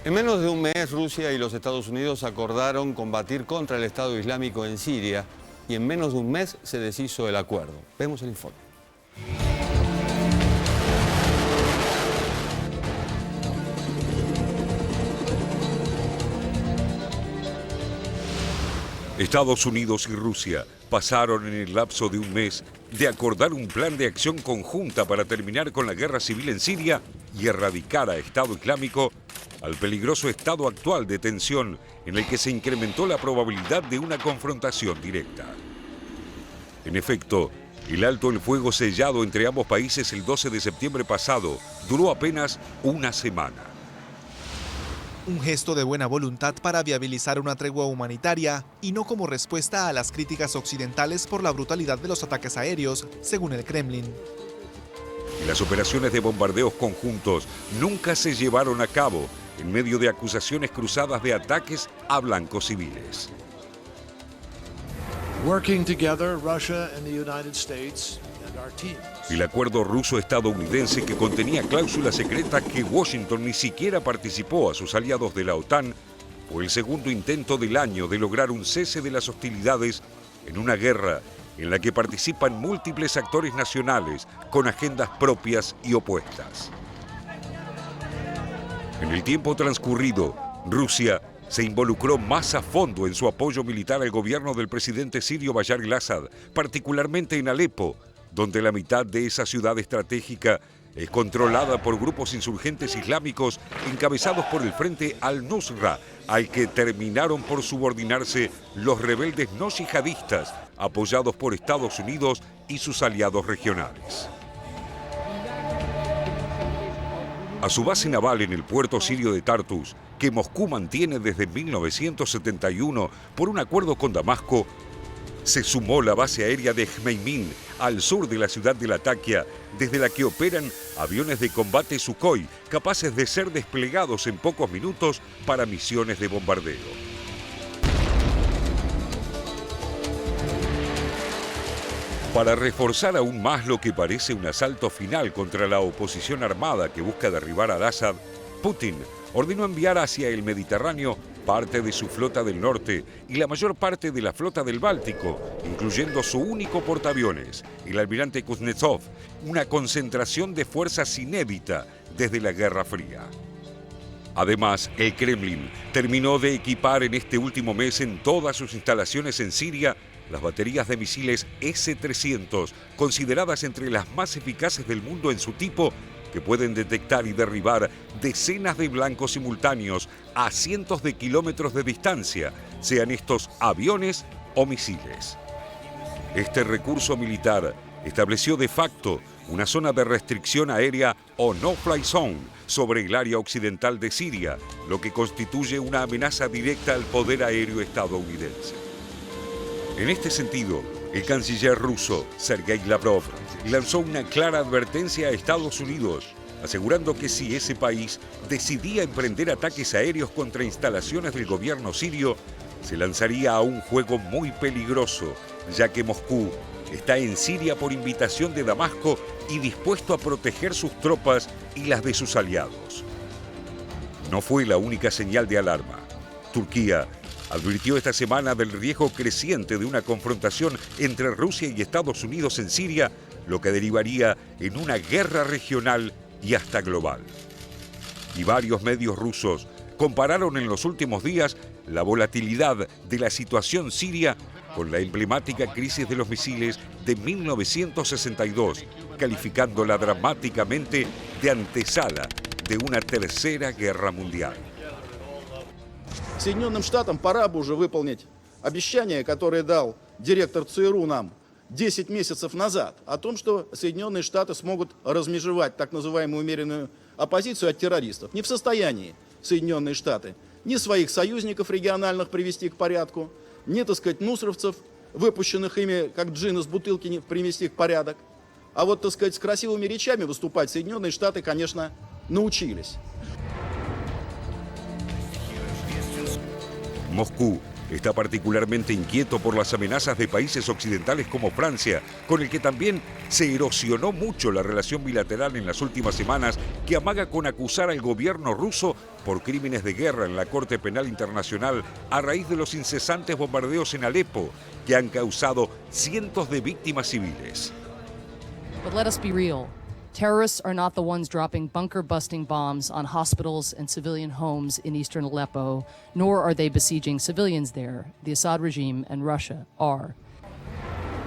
En menos de un mes, Rusia y los Estados Unidos acordaron combatir contra el Estado Islámico en Siria y en menos de un mes se deshizo el acuerdo. Vemos el informe. Estados Unidos y Rusia pasaron en el lapso de un mes de acordar un plan de acción conjunta para terminar con la guerra civil en Siria y erradicar a Estado Islámico, al peligroso estado actual de tensión en el que se incrementó la probabilidad de una confrontación directa. En efecto, el alto el fuego sellado entre ambos países el 12 de septiembre pasado duró apenas una semana. Un gesto de buena voluntad para viabilizar una tregua humanitaria y no como respuesta a las críticas occidentales por la brutalidad de los ataques aéreos, según el Kremlin. Las operaciones de bombardeos conjuntos nunca se llevaron a cabo en medio de acusaciones cruzadas de ataques a blancos civiles. Working together, Russia and the United States and our teams. El acuerdo ruso-estadounidense, que contenía cláusulas secretas que Washington ni siquiera participó a sus aliados de la OTAN, fue el segundo intento del año de lograr un cese de las hostilidades en una guerra en la que participan múltiples actores nacionales con agendas propias y opuestas. En el tiempo transcurrido, Rusia se involucró más a fondo en su apoyo militar al gobierno del presidente sirio Bashar al-Assad, particularmente en Alepo, donde la mitad de esa ciudad estratégica es controlada por grupos insurgentes islámicos encabezados por el Frente al-Nusra, al que terminaron por subordinarse los rebeldes no yihadistas, apoyados por Estados Unidos y sus aliados regionales. A su base naval en el puerto sirio de Tartus, que Moscú mantiene desde 1971 por un acuerdo con Damasco, se sumó la base aérea de Jmeimin, al sur de la ciudad de Latakia, desde la que operan aviones de combate Sukhoi, capaces de ser desplegados en pocos minutos para misiones de bombardeo. Para reforzar aún más lo que parece un asalto final contra la oposición armada que busca derribar al Assad, Putin ordenó enviar hacia el Mediterráneo parte de su flota del norte y la mayor parte de la flota del Báltico, incluyendo su único portaaviones, el almirante Kuznetsov, una concentración de fuerzas inédita desde la Guerra Fría. Además, el Kremlin terminó de equipar en este último mes en todas sus instalaciones en Siria las baterías de misiles S-300, consideradas entre las más eficaces del mundo en su tipo, que pueden detectar y derribar decenas de blancos simultáneos a cientos de kilómetros de distancia, sean estos aviones o misiles. Este recurso militar estableció de facto una zona de restricción aérea o no-fly zone sobre el área occidental de Siria, lo que constituye una amenaza directa al poder aéreo estadounidense. En este sentido, el canciller ruso, Sergei Lavrov, lanzó una clara advertencia a Estados Unidos, asegurando que si ese país decidía emprender ataques aéreos contra instalaciones del gobierno sirio, se lanzaría a un juego muy peligroso, ya que Moscú está en Siria por invitación de Damasco y dispuesto a proteger sus tropas y las de sus aliados. No fue la única señal de alarma. Turquía advirtió esta semana del riesgo creciente de una confrontación entre Rusia y Estados Unidos en Siria, lo que derivaría en una guerra regional y hasta global. Y varios medios rusos compararon en los últimos días la volatilidad de la situación siria con la emblemática crisis de los misiles de 1962, calificándola dramáticamente de antesala de una tercera guerra mundial. Соединенным Штатам пора бы уже выполнить обещание, которое дал директор ЦРУ нам 10 месяцев назад, о том, что Соединенные Штаты смогут размежевать так называемую умеренную оппозицию от террористов. Не в состоянии Соединенные Штаты ни своих союзников региональных привести к порядку, ни, так сказать, нусровцев, выпущенных ими как джин из бутылки, привести в порядок. А вот, так сказать, с красивыми речами выступать Соединенные Штаты, конечно, научились. Moscú está particularmente inquieto por las amenazas de países occidentales como Francia, con el que también se erosionó mucho la relación bilateral en las últimas semanas, que amaga con acusar al gobierno ruso por crímenes de guerra en la Corte Penal Internacional a raíz de los incesantes bombardeos en Alepo, que han causado cientos de víctimas civiles. But let us be real. Terrorists are not the ones dropping bunker-busting bombs on hospitals and civilian homes in eastern Aleppo, nor are they besieging civilians there. The Assad regime and Russia are.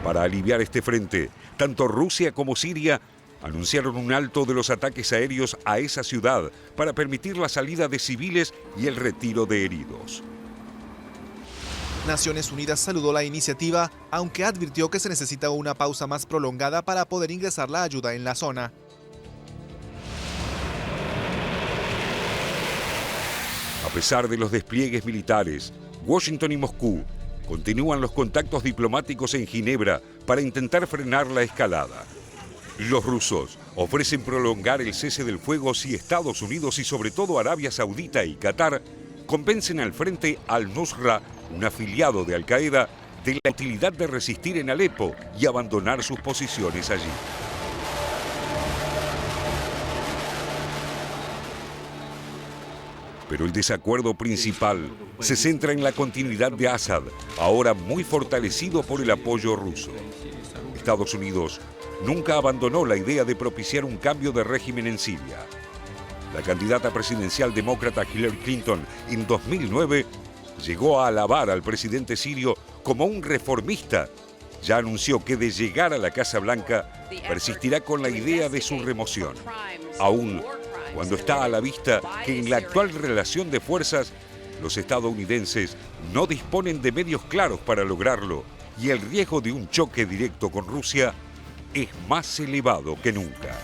Para aliviar este frente, tanto Rusia como Siria anunciaron un alto de los ataques aéreos a esa ciudad para permitir la salida de civiles y el retiro de heridos. Naciones Unidas saludó la iniciativa, aunque advirtió que se necesita una pausa más prolongada para poder ingresar la ayuda en la zona. A pesar de los despliegues militares, Washington y Moscú continúan los contactos diplomáticos en Ginebra para intentar frenar la escalada. Los rusos ofrecen prolongar el cese del fuego si Estados Unidos y sobre todo Arabia Saudita y Qatar convencen al Frente al-Nusra, un afiliado de Al-Qaeda, de la utilidad de resistir en Alepo y abandonar sus posiciones allí. Pero el desacuerdo principal se centra en la continuidad de Assad, ahora muy fortalecido por el apoyo ruso. Estados Unidos nunca abandonó la idea de propiciar un cambio de régimen en Siria. La candidata presidencial demócrata Hillary Clinton en 2009 llegó a alabar al presidente sirio como un reformista. Ya anunció que de llegar a la Casa Blanca persistirá con la idea de su remoción, aún cuando está a la vista que en la actual relación de fuerzas los estadounidenses no disponen de medios claros para lograrlo y el riesgo de un choque directo con Rusia es más elevado que nunca.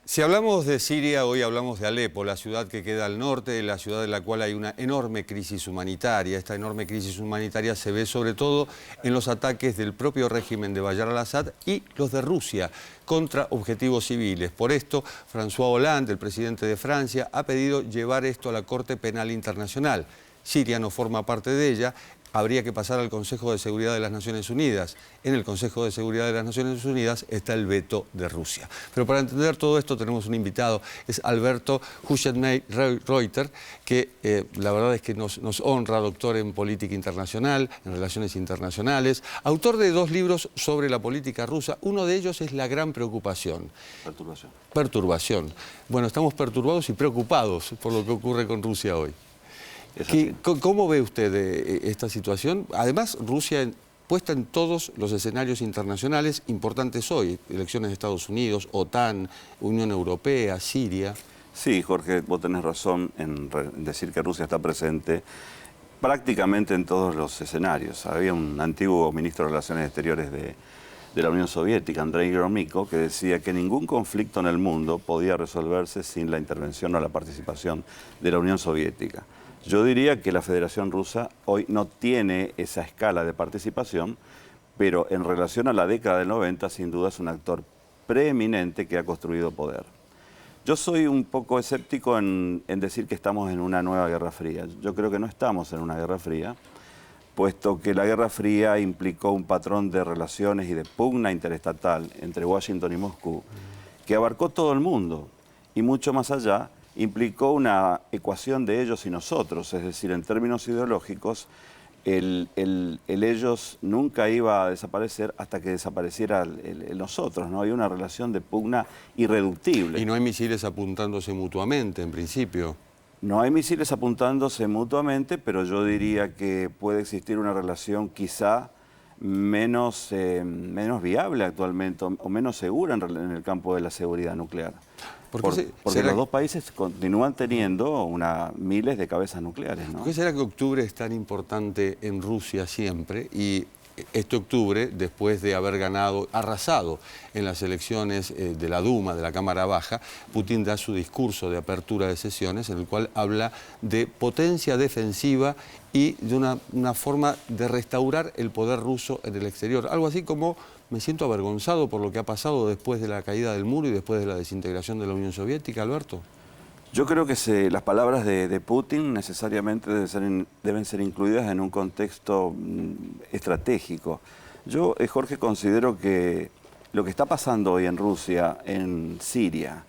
Si hablamos de Siria, hoy hablamos de Alepo, la ciudad que queda al norte, la ciudad en la cual hay una enorme crisis humanitaria. Esta enorme crisis humanitaria se ve sobre todo en los ataques del propio régimen de Bashar al-Assad y los de Rusia contra objetivos civiles. Por esto, François Hollande, el presidente de Francia, ha pedido llevar esto a la Corte Penal Internacional. Siria no forma parte de ella. Habría que pasar al Consejo de Seguridad de las Naciones Unidas. En el Consejo de Seguridad de las Naciones Unidas está el veto de Rusia. Pero para entender todo esto tenemos un invitado, es Alberto Hüschenmeyer-Reuter, que la verdad es que nos honra, doctor en política internacional, en relaciones internacionales, autor de 2 libros sobre la política rusa. Uno de ellos es La Gran Preocupación. Perturbación. Bueno, estamos perturbados y preocupados por lo que ocurre con Rusia hoy. ¿Cómo ve usted esta situación? Además, Rusia puesta en todos los escenarios internacionales importantes hoy, elecciones de Estados Unidos, OTAN, Unión Europea, Siria. Sí, Jorge, vos tenés razón en decir que Rusia está presente prácticamente en todos los escenarios. Había un antiguo ministro de Relaciones Exteriores de la Unión Soviética, Andrei Gromyko, que decía que ningún conflicto en el mundo podía resolverse sin la intervención o la participación de la Unión Soviética. Yo diría que la Federación Rusa hoy no tiene esa escala de participación, pero en relación a la década del 90, sin duda es un actor preeminente que ha construido poder. Yo soy un poco escéptico en decir que estamos en una nueva Guerra Fría. Yo creo que no estamos en una Guerra Fría, puesto que la Guerra Fría implicó un patrón de relaciones y de pugna interestatal entre Washington y Moscú, que abarcó todo el mundo y mucho más allá, implicó una ecuación de ellos y nosotros, es decir, en términos ideológicos, el ellos nunca iba a desaparecer hasta que desapareciera el nosotros, ¿no? Hay una relación de pugna irreductible. Y no hay misiles apuntándose mutuamente, en principio. No hay misiles apuntándose mutuamente, pero yo diría que puede existir una relación quizá menos viable actualmente o menos segura en el campo de la seguridad nuclear. Porque los dos países continúan teniendo miles de cabezas nucleares, ¿no? ¿Por qué será que octubre es tan importante en Rusia siempre? Y este octubre, después de haber arrasado en las elecciones de la Duma, de la Cámara Baja, Putin da su discurso de apertura de sesiones en el cual habla de potencia defensiva y de una forma de restaurar el poder ruso en el exterior. Algo así como Me siento avergonzado por lo que ha pasado después de la caída del muro y después de la desintegración de la Unión Soviética, Alberto. Yo creo que las palabras de Putin necesariamente deben ser incluidas en un contexto estratégico. Yo, Jorge, considero que lo que está pasando hoy en Rusia, en Siria,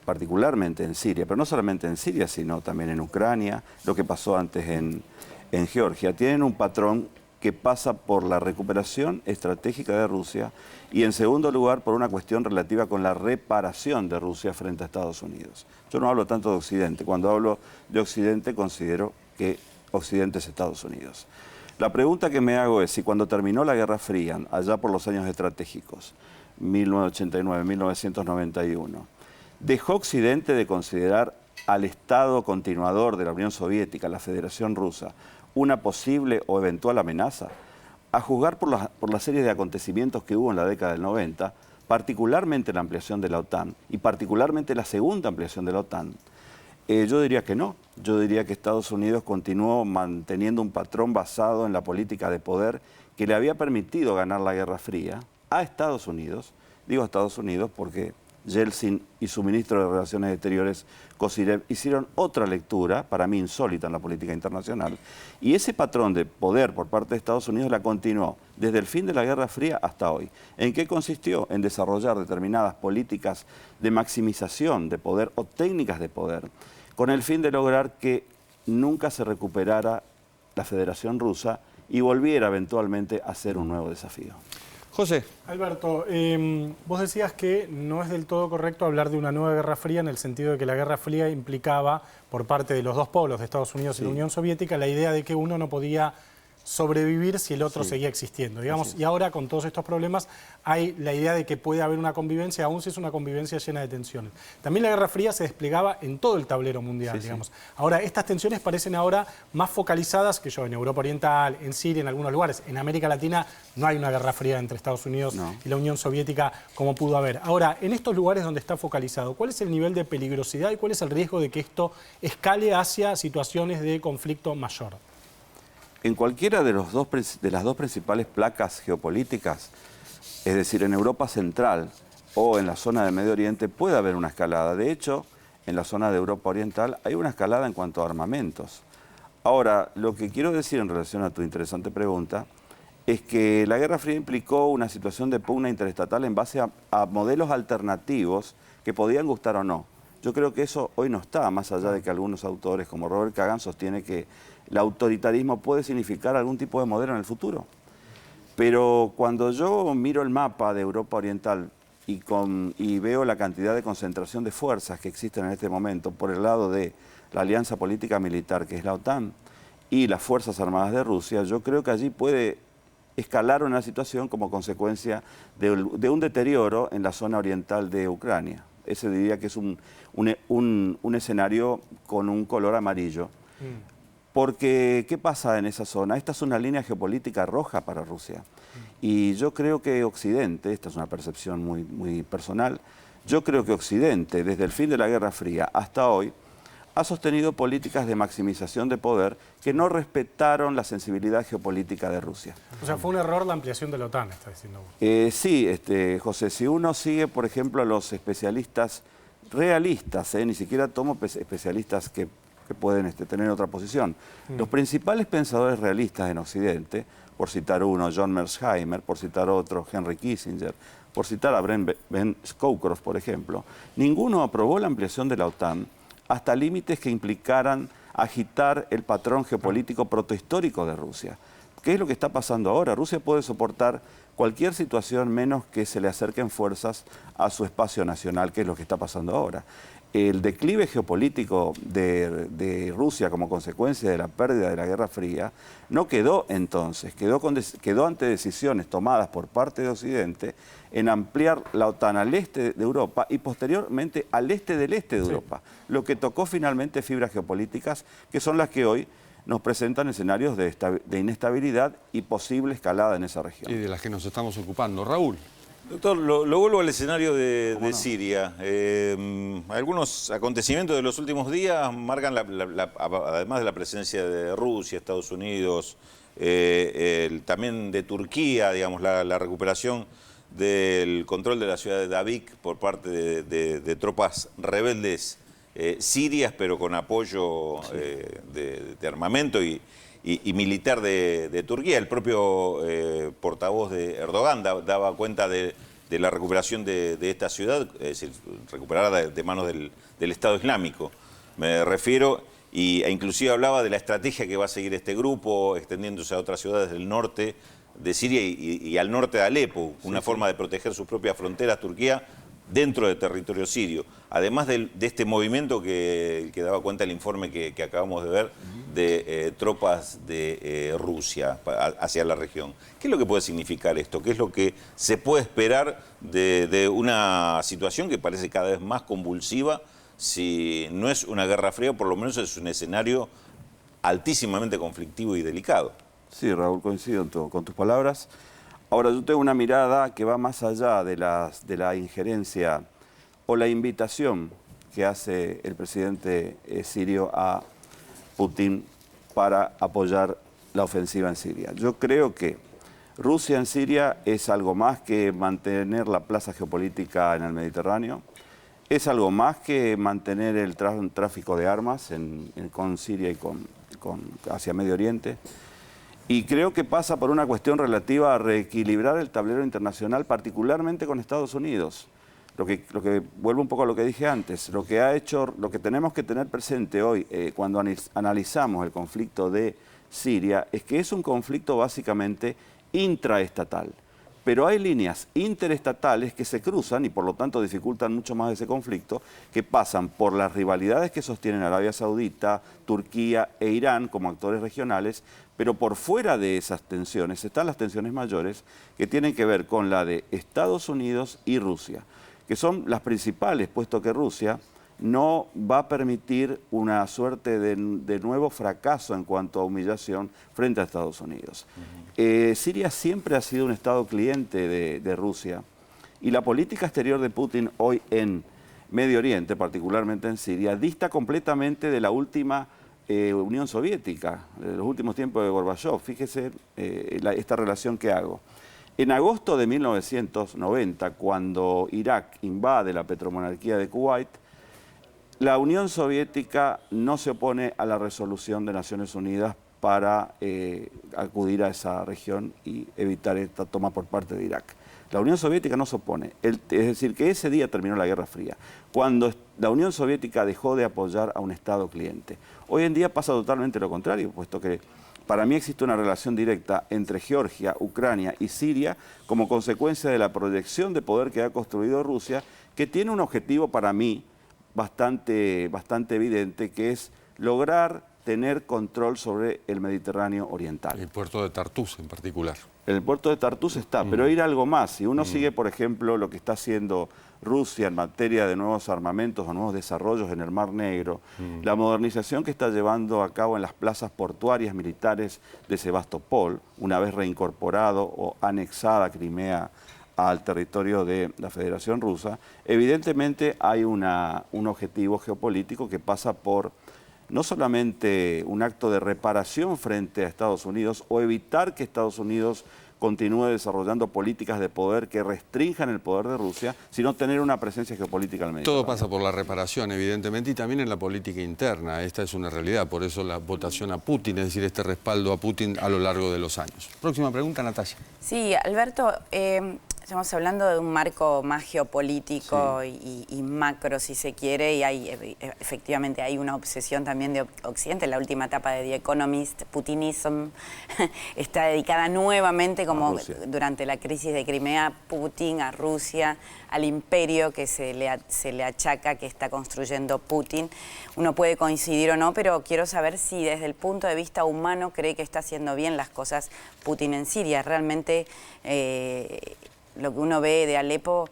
particularmente en Siria, pero no solamente en Siria, sino también en Ucrania, lo que pasó antes en Georgia, tienen un patrón que pasa por la recuperación estratégica de Rusia y, en segundo lugar, por una cuestión relativa con la reparación de Rusia frente a Estados Unidos. Yo no hablo tanto de Occidente. Cuando hablo de Occidente, considero que Occidente es Estados Unidos. La pregunta que me hago es si cuando terminó la Guerra Fría, allá por los años estratégicos, 1989, 1991, dejó Occidente de considerar al Estado continuador de la Unión Soviética, la Federación Rusa, una posible o eventual amenaza, a juzgar por la serie de acontecimientos que hubo en la década del 90, particularmente la ampliación de la OTAN y particularmente la segunda ampliación de la OTAN. Yo diría que no. Yo diría que Estados Unidos continuó manteniendo un patrón basado en la política de poder que le había permitido ganar la Guerra Fría a Estados Unidos. Digo Estados Unidos porque Yeltsin y su ministro de Relaciones Exteriores, Kozyrev, hicieron otra lectura, para mí insólita en la política internacional, y ese patrón de poder por parte de Estados Unidos la continuó desde el fin de la Guerra Fría hasta hoy. ¿En qué consistió? En desarrollar determinadas políticas de maximización de poder o técnicas de poder, con el fin de lograr que nunca se recuperara la Federación Rusa y volviera eventualmente a ser un nuevo desafío. José. Alberto, vos decías que no es del todo correcto hablar de una nueva Guerra Fría en el sentido de que la Guerra Fría implicaba, por parte de los dos polos, de Estados Unidos y la Unión Soviética, la idea de que uno no podía sobrevivir si el otro seguía existiendo, digamos, y ahora con todos estos problemas hay la idea de que puede haber una convivencia, aún si es una convivencia llena de tensiones. También la Guerra Fría se desplegaba en todo el tablero mundial, digamos. Ahora, estas tensiones parecen ahora más focalizadas que en Europa Oriental, en Siria, en algunos lugares. En América Latina no hay una Guerra Fría entre Estados Unidos y la Unión Soviética como pudo haber. Ahora, en estos lugares donde está focalizado, ¿cuál es el nivel de peligrosidad y cuál es el riesgo de que esto escale hacia situaciones de conflicto mayor? En cualquiera de las dos principales placas geopolíticas, es decir, en Europa Central o en la zona del Medio Oriente, puede haber una escalada. De hecho, en la zona de Europa Oriental hay una escalada en cuanto a armamentos. Ahora, lo que quiero decir en relación a tu interesante pregunta es que la Guerra Fría implicó una situación de pugna interestatal en base a modelos alternativos que podían gustar o no. Yo creo que eso hoy no está, más allá de que algunos autores como Robert Kagan sostiene que el autoritarismo puede significar algún tipo de modelo en el futuro. Pero cuando yo miro el mapa de Europa Oriental y veo la cantidad de concentración de fuerzas que existen en este momento por el lado de la alianza política militar que es la OTAN y las Fuerzas Armadas de Rusia, yo creo que allí puede escalar una situación como consecuencia de un deterioro en la zona oriental de Ucrania. Ese diría que es un escenario con un color amarillo. Porque, ¿qué pasa en esa zona? Esta es una línea geopolítica roja para Rusia. Y yo creo que Occidente, esta es una percepción muy personal, yo creo que Occidente, desde el fin de la Guerra Fría hasta hoy, ha sostenido políticas de maximización de poder que no respetaron la sensibilidad geopolítica de Rusia. O sea, fue un error la ampliación de la OTAN, está diciendo vos. Sí, José, si uno sigue, por ejemplo, a los especialistas realistas, ni siquiera tomo especialistas que pueden tener otra posición. Los principales pensadores realistas en Occidente, por citar uno, John Mearsheimer, por citar otro, Henry Kissinger, por citar a Ben Scowcroft, por ejemplo, ninguno aprobó la ampliación de la OTAN hasta límites que implicaran agitar el patrón geopolítico protohistórico de Rusia. ¿Qué es lo que está pasando ahora? Rusia puede soportar cualquier situación menos que se le acerquen fuerzas a su espacio nacional, que es lo que está pasando ahora. El declive geopolítico de Rusia como consecuencia de la pérdida de la Guerra Fría no quedó entonces, quedó ante decisiones tomadas por parte de Occidente en ampliar la OTAN al este de Europa y posteriormente al este del este de Europa, lo que tocó finalmente fibras geopolíticas que son las que hoy nos presentan escenarios de inestabilidad y posible escalada en esa región. Y de las que nos estamos ocupando. Raúl. Doctor, lo vuelvo al escenario de Siria. Algunos acontecimientos de los últimos días marcan, además de la presencia de Rusia, Estados Unidos, también de Turquía, digamos, la recuperación del control de la ciudad de Davik por parte de tropas rebeldes sirias, pero con apoyo de armamento y militar de Turquía. El propio portavoz de Erdogan daba cuenta de la recuperación de esta ciudad, es decir, recuperada de manos del Estado Islámico, me refiero, e inclusive hablaba de la estrategia que va a seguir este grupo, extendiéndose a otras ciudades del norte de Siria y al norte de Alepo, una forma de proteger sus propias fronteras, Turquía, dentro del territorio sirio. Además de este movimiento que daba cuenta el informe que acabamos de ver de tropas de Rusia hacia la región. ¿Qué es lo que puede significar esto? ¿Qué es lo que se puede esperar de una situación que parece cada vez más convulsiva? Si no es una guerra fría, por lo menos es un escenario altísimamente conflictivo y delicado. Sí, Raúl, coincido con tus palabras. Ahora, yo tengo una mirada que va más allá de la injerencia o la invitación que hace el presidente sirio a Putin para apoyar la ofensiva en Siria. Yo creo que Rusia en Siria es algo más que mantener la plaza geopolítica en el Mediterráneo, es algo más que mantener el tráfico de armas con Siria y hacia Medio Oriente. Y creo que pasa por una cuestión relativa a reequilibrar el tablero internacional, particularmente con Estados Unidos. Lo que vuelvo un poco a lo que dije antes, lo que tenemos que tener presente hoy cuando analizamos el conflicto de Siria es que es un conflicto básicamente intraestatal. Pero hay líneas interestatales que se cruzan y por lo tanto dificultan mucho más ese conflicto, que pasan por las rivalidades que sostienen Arabia Saudita, Turquía e Irán como actores regionales, pero por fuera de esas tensiones están las tensiones mayores que tienen que ver con la de Estados Unidos y Rusia, que son las principales, puesto que Rusia no va a permitir una suerte de nuevo fracaso en cuanto a humillación frente a Estados Unidos. Siria siempre ha sido un Estado cliente de Rusia y la política exterior de Putin hoy en Medio Oriente, particularmente en Siria, dista completamente de la última Unión Soviética, de los últimos tiempos de Gorbachev. Fíjese esta relación que hago. En agosto de 1990, cuando Irak invade la petromonarquía de Kuwait, la Unión Soviética no se opone a la resolución de Naciones Unidas para acudir a esa región y evitar esta toma por parte de Irak. La Unión Soviética no se opone. Es decir, que ese día terminó la Guerra Fría, cuando la Unión Soviética dejó de apoyar a un Estado cliente. Hoy en día pasa totalmente lo contrario, puesto que para mí existe una relación directa entre Georgia, Ucrania y Siria como consecuencia de la proyección de poder que ha construido Rusia, que tiene un objetivo para mí bastante evidente, que es lograr tener control sobre el Mediterráneo oriental. El puerto de Tartus en particular. El puerto de Tartus está, pero ir algo más. Si uno sigue, por ejemplo, lo que está haciendo Rusia en materia de nuevos armamentos o nuevos desarrollos en el Mar Negro, la modernización que está llevando a cabo en las plazas portuarias militares de Sebastopol, una vez reincorporado o anexada Crimea al territorio de la Federación Rusa, evidentemente hay un objetivo geopolítico que pasa por no solamente un acto de reparación frente a Estados Unidos o evitar que Estados Unidos continúe desarrollando políticas de poder que restrinjan el poder de Rusia, sino tener una presencia geopolítica al Mediterráneo. Todo pasa por la reparación, evidentemente, y también en la política interna. Esta es una realidad, por eso la votación a Putin, es decir, este respaldo a Putin a lo largo de los años. Próxima pregunta, Natalia. Sí, Alberto, estamos hablando de un marco más geopolítico y macro, si se quiere, y efectivamente hay una obsesión también de Occidente. La última etapa de The Economist, Putinism, está dedicada nuevamente, como durante la crisis de Crimea, Putin, a Rusia, al imperio que se le achaca que está construyendo Putin. Uno puede coincidir o no, pero quiero saber si desde el punto de vista humano cree que está haciendo bien las cosas Putin en Siria. Realmente lo que uno ve de Alepo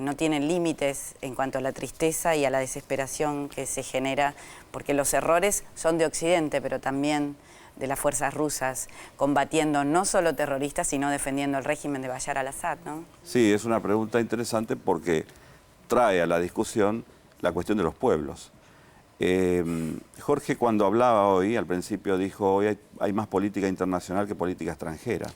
no tiene límites en cuanto a la tristeza y a la desesperación que se genera, porque los errores son de Occidente, pero también de las fuerzas rusas, combatiendo no solo terroristas, sino defendiendo el régimen de Bashar al-Assad, ¿no? Sí, es una pregunta interesante porque trae a la discusión la cuestión de los pueblos. Jorge, cuando hablaba hoy, al principio dijo, hoy hay más política internacional que política extranjera.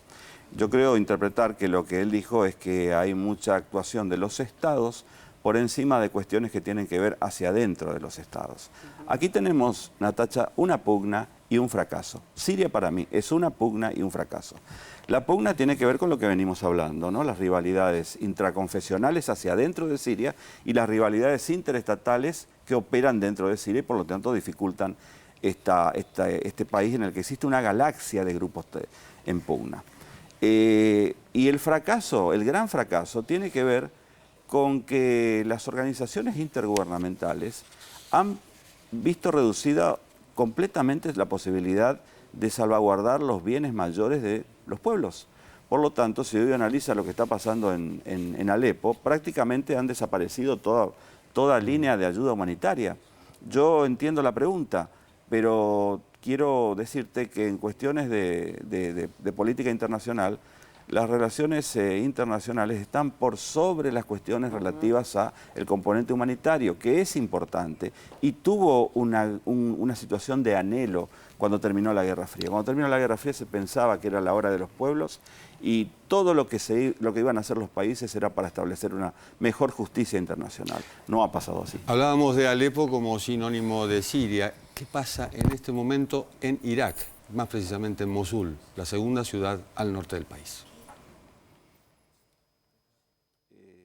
Yo creo interpretar que lo que él dijo es que hay mucha actuación de los estados por encima de cuestiones que tienen que ver hacia adentro de los estados. Aquí tenemos, Natacha, una pugna y un fracaso. Siria para mí es una pugna y un fracaso. La pugna tiene que ver con lo que venimos hablando, ¿no? Las rivalidades intraconfesionales hacia adentro de Siria y las rivalidades interestatales que operan dentro de Siria y por lo tanto dificultan este país en el que existe una galaxia de grupos en pugna. Y el fracaso, el gran fracaso, tiene que ver con que las organizaciones intergubernamentales han visto reducida completamente la posibilidad de salvaguardar los bienes mayores de los pueblos. Por lo tanto, si hoy analiza lo que está pasando en Alepo, prácticamente han desaparecido toda línea de ayuda humanitaria. Yo entiendo la pregunta, pero quiero decirte que en cuestiones de política internacional, las relaciones internacionales están por sobre las cuestiones relativas al componente humanitario, que es importante, y tuvo una situación de anhelo cuando terminó la Guerra Fría. Cuando terminó la Guerra Fría se pensaba que era la hora de los pueblos y todo lo que iban a hacer los países era para establecer una mejor justicia internacional. No ha pasado así. Hablábamos de Alepo como sinónimo de Siria. ¿Qué pasa en este momento en Irak? Más precisamente en Mosul, la segunda ciudad al norte del país.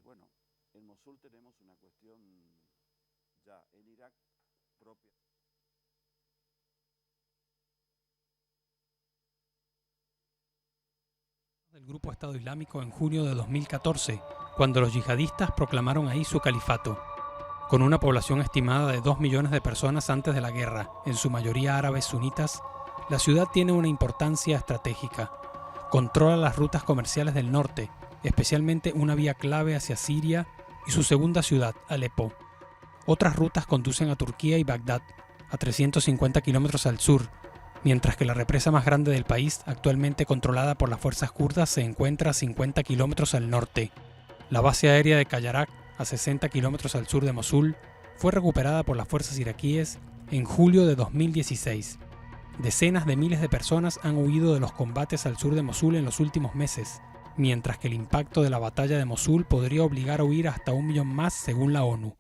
Bueno, en Mosul tenemos una cuestión ya en Irak propia. Del grupo Estado Islámico en junio de 2014, cuando los yihadistas proclamaron ahí su califato. Con una población estimada de 2 millones de personas antes de la guerra, en su mayoría árabes sunitas, la ciudad tiene una importancia estratégica. Controla las rutas comerciales del norte, especialmente una vía clave hacia Siria y su segunda ciudad, Alepo. Otras rutas conducen a Turquía y Bagdad, a 350 kilómetros al sur, mientras que la represa más grande del país, actualmente controlada por las fuerzas kurdas, se encuentra a 50 kilómetros al norte. La base aérea de Kayarak, a 60 kilómetros al sur de Mosul, fue recuperada por las fuerzas iraquíes en julio de 2016. Decenas de miles de personas han huido de los combates al sur de Mosul en los últimos meses, mientras que el impacto de la batalla de Mosul podría obligar a huir hasta 1 millón más según la ONU.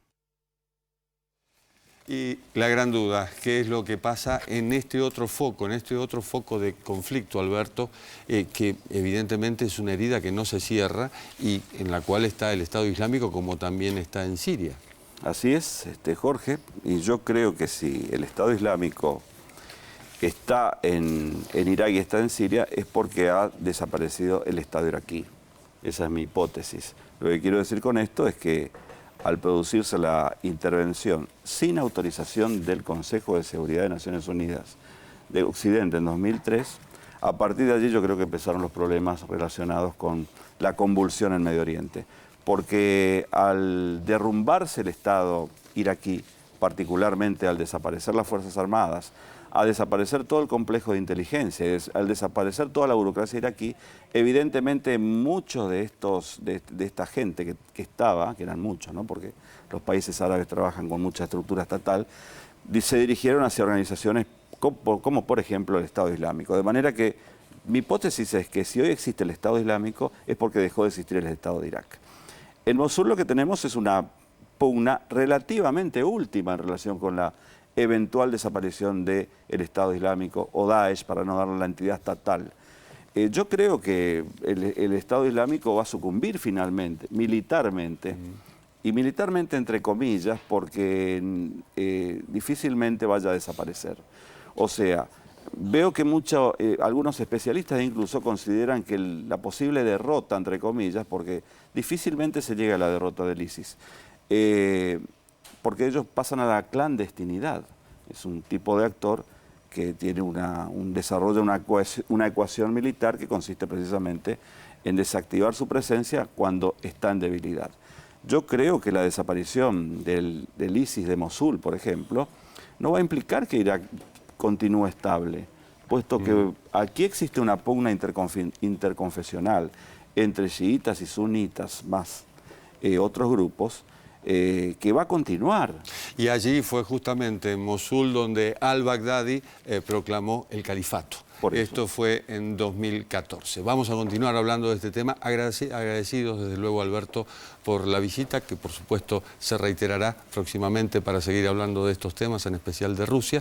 Y la gran duda, ¿qué es lo que pasa en este otro foco de conflicto, Alberto, que evidentemente es una herida que no se cierra y en la cual está el Estado Islámico como también está en Siria? Así es, Jorge, y yo creo que si el Estado Islámico está en Irak y está en Siria es porque ha desaparecido el Estado iraquí. Esa es mi hipótesis. Lo que quiero decir con esto es que al producirse la intervención sin autorización del Consejo de Seguridad de Naciones Unidas de Occidente en 2003, a partir de allí yo creo que empezaron los problemas relacionados con la convulsión en Medio Oriente. Porque al derrumbarse el Estado iraquí, particularmente al desaparecer las Fuerzas Armadas, a desaparecer todo el complejo de inteligencia, al desaparecer toda la burocracia iraquí, evidentemente muchos de esta gente que eran muchos, ¿no? Porque los países árabes trabajan con mucha estructura estatal, se dirigieron hacia organizaciones como por ejemplo el Estado Islámico. De manera que mi hipótesis es que si hoy existe el Estado Islámico es porque dejó de existir el Estado de Irak. En Mosul lo que tenemos es una pugna relativamente última en relación con la eventual desaparición del Estado Islámico o Daesh, para no darle la entidad estatal. Yo creo que el Estado Islámico va a sucumbir finalmente, militarmente, y militarmente entre comillas, porque difícilmente vaya a desaparecer. O sea, veo que algunos especialistas incluso consideran que la posible derrota, entre comillas, porque difícilmente se llega a la derrota del ISIS, porque ellos pasan a la clandestinidad. Es un tipo de actor que tiene desarrolla una ecuación militar que consiste precisamente en desactivar su presencia cuando está en debilidad. Yo creo que la desaparición del ISIS de Mosul, por ejemplo, no va a implicar que Irak continúe estable, puesto que aquí existe una pugna interconfesional entre chiitas y sunitas, más otros grupos, que va a continuar. Y allí fue justamente en Mosul donde al-Baghdadi proclamó el califato. Esto fue en 2014. Vamos a continuar hablando de este tema, agradecidos desde luego, Alberto, por la visita, que por supuesto se reiterará próximamente para seguir hablando de estos temas, en especial de Rusia.